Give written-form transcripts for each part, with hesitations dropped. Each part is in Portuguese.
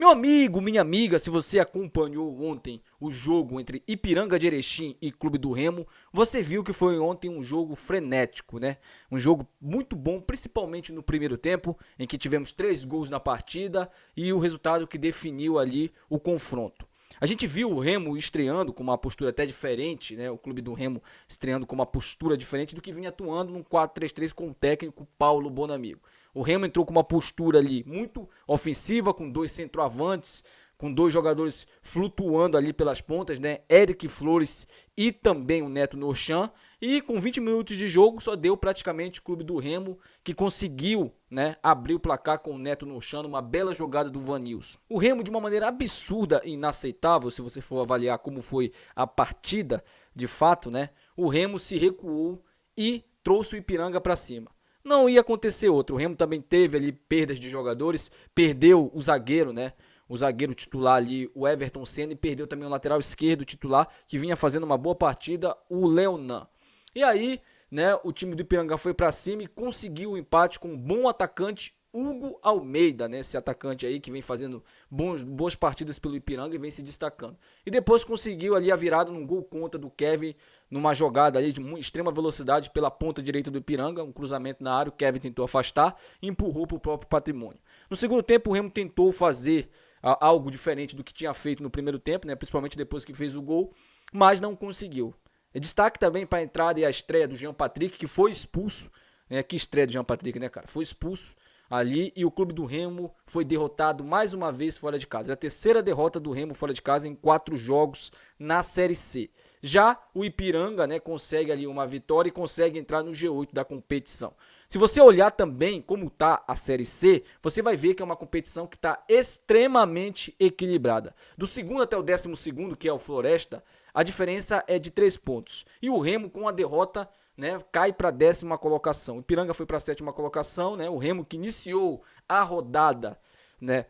Meu amigo, minha amiga, se você acompanhou ontem o jogo entre Ipiranga de Erechim e Clube do Remo, você viu que foi ontem um jogo frenético, né? Um jogo muito bom, principalmente no primeiro tempo, em que tivemos 3 gols na partida e o resultado que definiu ali o confronto. A gente viu o Remo estreando com uma postura até diferente, né? O Clube do Remo estreando com uma postura diferente do que vinha atuando num 4-3-3 com o técnico Paulo Bonamigo. O Remo entrou com uma postura ali muito ofensiva, com 2 centroavantes, com 2 jogadores flutuando ali pelas pontas, né? Eric Flores e também o Neto Norchan. E com 20 minutos de jogo só deu praticamente o Clube do Remo, que conseguiu, né, abrir o placar com o Neto Norchan, uma bela jogada do Vanilson. O Remo, de uma maneira absurda e inaceitável, se você for avaliar como foi a partida de fato, né? O Remo se recuou e trouxe o Ipiranga para cima. Não ia acontecer outro. O Remo também teve ali perdas de jogadores, perdeu o zagueiro, né? O zagueiro titular ali, o Everton Senna, e perdeu também o lateral esquerdo titular, que vinha fazendo uma boa partida, o Leonan. E aí, né, o time do Ipiranga foi para cima e conseguiu o empate com um bom atacante, Hugo Almeida, né? Esse atacante aí que vem fazendo boas partidas pelo Ipiranga e vem se destacando. E depois conseguiu ali a virada num gol contra do Kevin, numa jogada ali de extrema velocidade pela ponta direita do Ipiranga, um cruzamento na área, o Kevin tentou afastar e empurrou para o próprio patrimônio. No segundo tempo, o Remo tentou fazer algo diferente do que tinha feito no primeiro tempo, né? Principalmente depois que fez o gol, mas não conseguiu. Destaque também para a entrada e a estreia do Jean Patrick, que foi expulso, né? Que estreia do Jean Patrick, né, cara? Foi expulso ali e o Clube do Remo foi derrotado mais uma vez fora de casa. É a terceira derrota do Remo fora de casa em 4 jogos na Série C. Já o Ipiranga, né, consegue ali uma vitória e consegue entrar no G8 da competição. Se você olhar também como está a Série C, você vai ver que é uma competição que está extremamente equilibrada. Do segundo até o 12º, que é o Floresta, a diferença é de 3 pontos. E o Remo, com a derrota, né, cai para a 10ª colocação. O Ipiranga foi para a 7ª colocação, né? O Remo, que iniciou a rodada, né,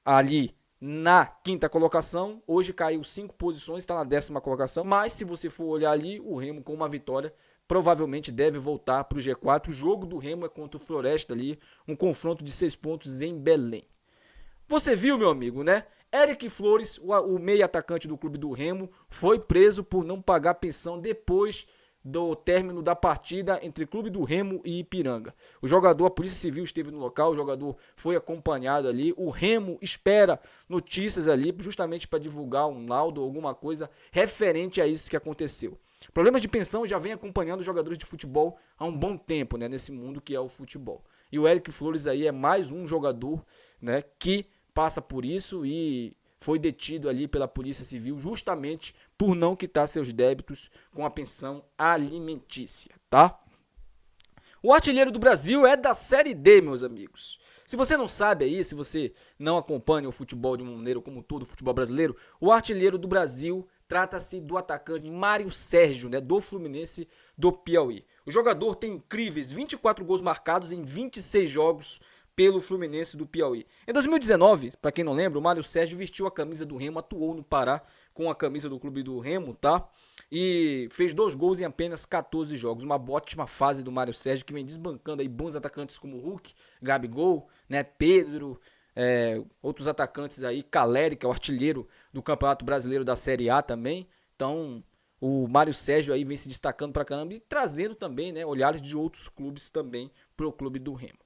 ali na 5ª colocação, hoje caiu 5 posições, está na 10ª colocação. Mas se você for olhar ali, o Remo com uma vitória provavelmente deve voltar para o G4. O jogo do Remo é contra o Floresta ali, um confronto de 6 pontos em Belém. Você viu, meu amigo, né? Eric Flores, o meio atacante do Clube do Remo, foi preso por não pagar pensão depois do término da partida entre Clube do Remo e Ipiranga. O jogador, a Polícia Civil esteve no local, o jogador foi acompanhado ali. O Remo espera notícias ali justamente para divulgar um laudo ou alguma coisa referente a isso que aconteceu. Problemas de pensão já vem acompanhando os jogadores de futebol há um bom tempo, né, nesse mundo que é o futebol. E o Eric Flores aí é mais um jogador, né, que passa por isso e foi detido ali pela Polícia Civil justamente por não quitar seus débitos com a pensão alimentícia, tá? O artilheiro do Brasil é da Série D, meus amigos. Se você não sabe aí, se você não acompanha o futebol de uma maneira como todo o futebol brasileiro, o artilheiro do Brasil trata-se do atacante Mário Sérgio, né, do Fluminense do Piauí. O jogador tem incríveis 24 gols marcados em 26 jogos pelo Fluminense do Piauí. Em 2019, para quem não lembra, o Mário Sérgio vestiu a camisa do Remo, atuou no Pará com a camisa do Clube do Remo, tá? E fez 2 gols em apenas 14 jogos. Uma ótima fase do Mário Sérgio, que vem desbancando aí bons atacantes como Hulk, Gabigol, né, Pedro, outros atacantes aí, Caleri, que é o artilheiro do Campeonato Brasileiro da Série A também. Então, o Mário Sérgio aí vem se destacando pra caramba e trazendo também, né, olhares de outros clubes também pro Clube do Remo.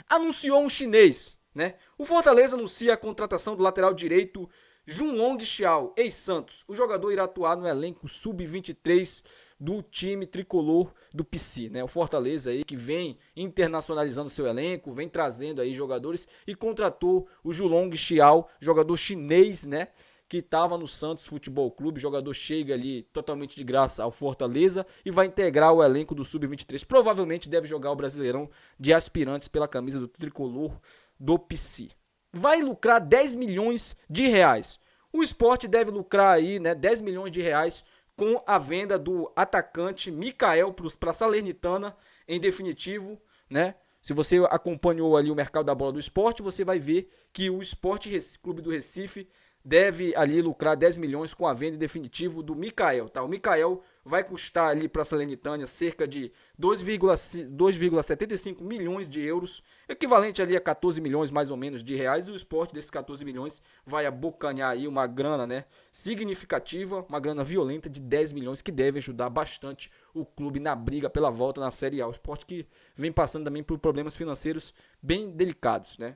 Anunciou um chinês, né? O Fortaleza anuncia a contratação do lateral direito Junlong Xiao, ex-Santos. O jogador irá atuar no elenco sub-23 do time tricolor do PC, né? O Fortaleza aí que vem internacionalizando seu elenco, vem trazendo aí jogadores e contratou o Junlong Xiao, jogador chinês, né? Que estava no Santos Futebol Clube. O jogador chega ali totalmente de graça ao Fortaleza e vai integrar o elenco do Sub-23. Provavelmente deve jogar o Brasileirão de aspirantes pela camisa do tricolor do PC. Vai lucrar 10 milhões de reais. O Sport deve lucrar aí, né, 10 milhões de reais com a venda do atacante Mikael para a Salernitana em definitivo, né? Se você acompanhou ali o mercado da bola do Sport, você vai ver que o Sport Clube do Recife deve ali lucrar 10 milhões com a venda em definitivo do Mikael, tá? O Mikael vai custar ali para a Salernitânia cerca de 2,75 milhões de euros, equivalente ali a 14 milhões mais ou menos de reais, e o Sport desses 14 milhões vai abocanhar aí uma grana, né, significativa, uma grana violenta de 10 milhões que deve ajudar bastante o clube na briga pela volta na Série A. O Sport que vem passando também por problemas financeiros bem delicados, né?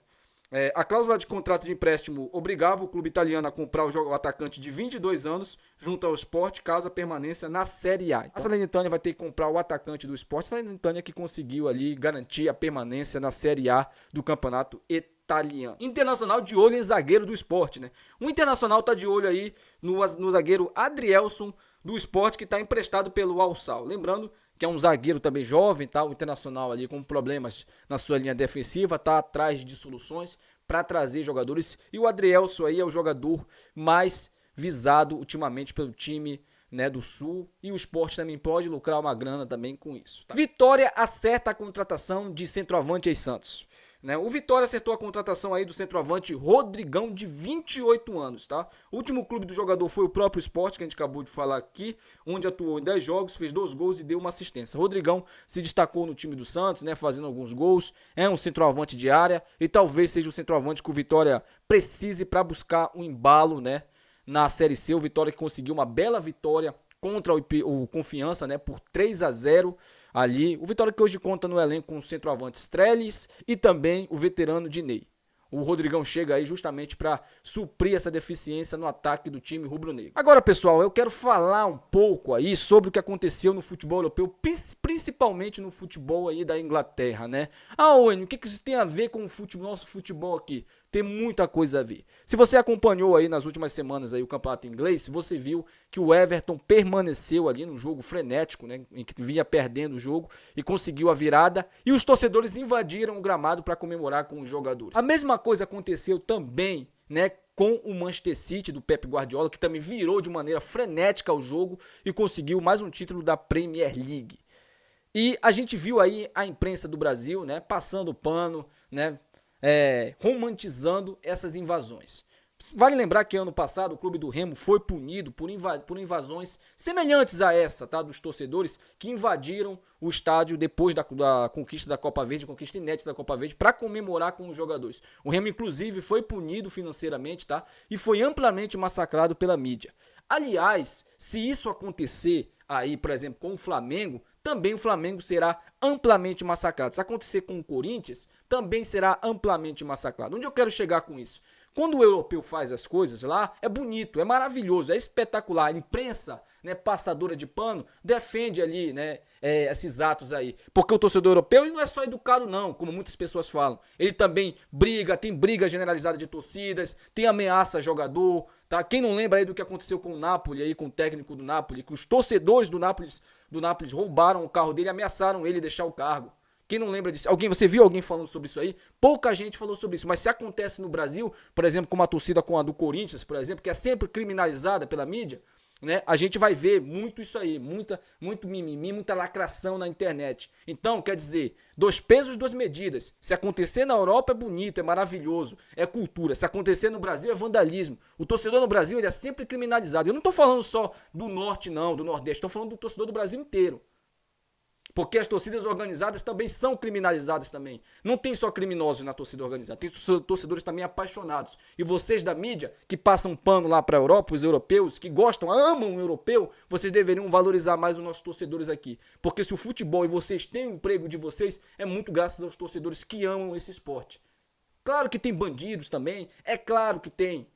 A cláusula de contrato de empréstimo obrigava o clube italiano a comprar o atacante de 22 anos junto ao Sport, caso a permanência na Série A. Então, a Salernitânia vai ter que comprar o atacante do Sport, a Salernitânia que conseguiu ali garantir a permanência na Série A do campeonato italiano. Internacional de olho em zagueiro do Sport, né? O Internacional tá de olho aí no zagueiro Adrielson do Sport, que está emprestado pelo Al-Sadd. Lembrando que é um zagueiro também jovem, tá? O Internacional ali com problemas na sua linha defensiva, tá atrás de soluções para trazer jogadores. E o Adrielson aí é o jogador mais visado ultimamente pelo time, né, do Sul. E o Sport também pode lucrar uma grana também com isso, tá? Vitória acerta a contratação de centroavante em Santos. O Vitória acertou a contratação aí do centroavante Rodrigão, de 28 anos, tá? O último clube do jogador foi o próprio Sport, que a gente acabou de falar aqui, onde atuou em 10 jogos, fez 2 gols e deu uma assistência. Rodrigão se destacou no time do Santos, né, fazendo alguns gols, é um centroavante de área e talvez seja o centroavante que o Vitória precise para buscar um embalo, né, na Série C. O Vitória que conseguiu uma bela vitória contra o Confiança, né, por 3-0 ali. O Vitória que hoje conta no elenco com o centroavante Strelis e também o veterano Diney. O Rodrigão chega aí justamente para suprir essa deficiência no ataque do time rubro-negro. Agora, pessoal, eu quero falar um pouco aí sobre o que aconteceu no futebol europeu, principalmente no futebol aí da Inglaterra, né? Owen, o que isso tem a ver com o nosso futebol aqui? Tem muita coisa a ver. Se você acompanhou aí nas últimas semanas aí o campeonato inglês, você viu que o Everton permaneceu ali num jogo frenético, né, em que vinha perdendo o jogo e conseguiu a virada, e os torcedores invadiram o gramado para comemorar com os jogadores. A mesma coisa aconteceu também, né, com o Manchester City do Pep Guardiola, que também virou de maneira frenética o jogo e conseguiu mais um título da Premier League. E a gente viu aí a imprensa do Brasil, né, passando pano, né, romantizando essas invasões. Vale lembrar que ano passado o clube do Remo foi punido por invasões semelhantes a essa, tá? Dos torcedores que invadiram o estádio depois da conquista da Copa Verde, conquista inédita da Copa Verde, para comemorar com os jogadores. O Remo, inclusive, foi punido financeiramente, tá? E foi amplamente massacrado pela mídia. Aliás, se isso acontecer aí, por exemplo, com o Flamengo, também o Flamengo será amplamente massacrado. Se acontecer com o Corinthians, também será amplamente massacrado. Onde eu quero chegar com isso? Quando o europeu faz as coisas lá, é bonito, é maravilhoso, é espetacular. A imprensa, né, passadora de pano, defende ali, né, esses atos aí. Porque o torcedor europeu ele não é só educado não, como muitas pessoas falam. Ele também briga, tem briga generalizada de torcidas, tem ameaça a jogador, tá? Quem não lembra aí do que aconteceu com o Napoli, aí, com o técnico do Napoli, que os torcedores do Napoli roubaram o carro dele e ameaçaram ele deixar o cargo. Quem não lembra disso? Você viu alguém falando sobre isso aí? Pouca gente falou sobre isso. Mas se acontece no Brasil, por exemplo, com uma torcida como a do Corinthians, por exemplo, que é sempre criminalizada pela mídia, né? A gente vai ver muito isso aí, muito mimimi, muita lacração na internet. Então, quer dizer, 2 pesos, 2 medidas. Se acontecer na Europa é bonito, é maravilhoso, é cultura. Se acontecer no Brasil é vandalismo. O torcedor no Brasil ele é sempre criminalizado. Eu não estou falando só do norte não, do nordeste, estou falando do torcedor do Brasil inteiro. Porque as torcidas organizadas também são criminalizadas também. Não tem só criminosos na torcida organizada, tem torcedores também apaixonados. E vocês da mídia, que passam pano lá para a Europa, os europeus, que gostam, amam o europeu, vocês deveriam valorizar mais os nossos torcedores aqui. Porque se o futebol e vocês têm o emprego de vocês, é muito graças aos torcedores que amam esse esporte. Claro que tem bandidos também, é claro que tem.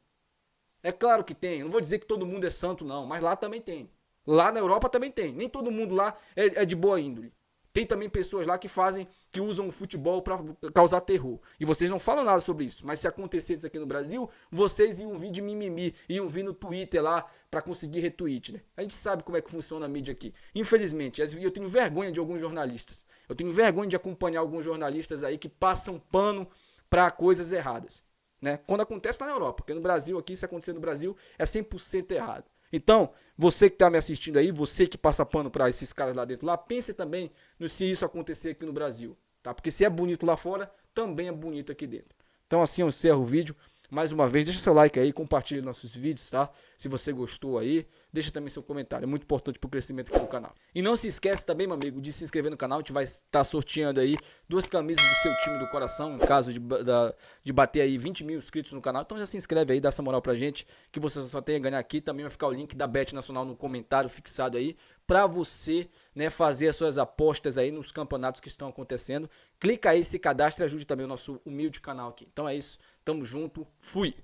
É claro que tem. Eu não vou dizer que todo mundo é santo não, mas lá também tem. Lá na Europa também tem. Nem todo mundo lá é de boa índole. Tem também pessoas lá que usam o futebol para causar terror. E vocês não falam nada sobre isso. Mas se acontecesse aqui no Brasil, vocês iam vir de mimimi, iam vir no Twitter lá para conseguir retweet, né? A gente sabe como é que funciona a mídia aqui. Infelizmente, eu tenho vergonha de alguns jornalistas. Eu tenho vergonha de acompanhar alguns jornalistas aí que passam pano para coisas erradas, né? Quando acontece lá na Europa. Porque no Brasil, aqui, se acontecer no Brasil, é 100% errado. Então, você que está me assistindo aí, você que passa pano para esses caras lá dentro, lá, pense também se isso acontecer aqui no Brasil, tá? Porque se é bonito lá fora, também é bonito aqui dentro. Então, assim eu encerro o vídeo. Mais uma vez, deixa seu like aí, compartilhe nossos vídeos, tá? Se você gostou aí, deixa também seu comentário, é muito importante pro crescimento aqui do canal. E não se esquece também, meu amigo, de se inscrever no canal, a gente vai estar sorteando aí 2 camisas do seu time do coração, no caso de bater aí 20 mil inscritos no canal. Então já se inscreve aí, dá essa moral pra gente, que você só tem a ganhar aqui. Também vai ficar o link da Bet Nacional no comentário fixado aí, pra você, né, fazer as suas apostas aí nos campeonatos que estão acontecendo. Clica aí, se cadastre e ajude também o nosso humilde canal aqui. Então é isso, tamo junto, fui!